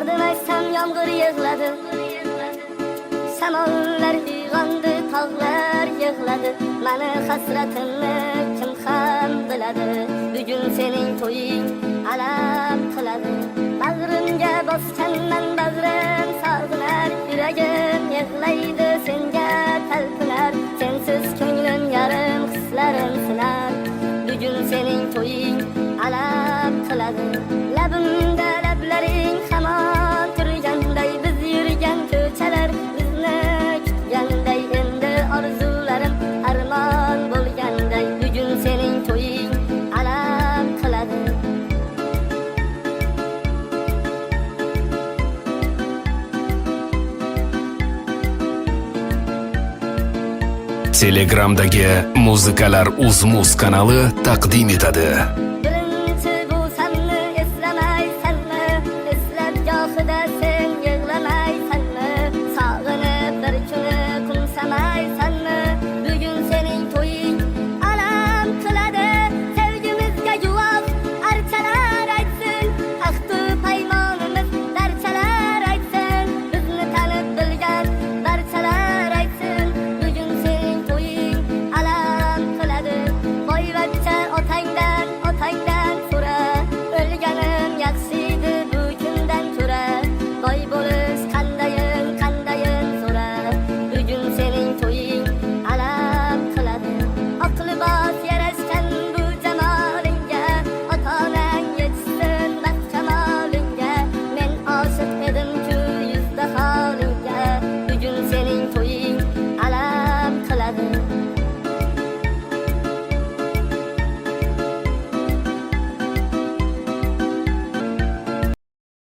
Dardin aytsam yomg'ir yig'ladi, shamollar uyg'ondi, tog'lar yig'ladi. Mani hasratimni kim ham biladi? Bugun sening to'ying alam qiladi. Bag'rimga bosganman, bag'rim sog'inar, yuragim yig'laydi senga talpinar. Sensiz ko'nglim yarim, hislarim sinar. Bugun sening to'ying alam qiladi. Labimda lablaring hamon turganday, biz yurgan ko'chalar bizni kutganday. Endi orzularim armon bo'lganday, bugun sening to'ying alam qiladi. Telegramdagi Muzikalar Uz Muz kanali taqdim etadi.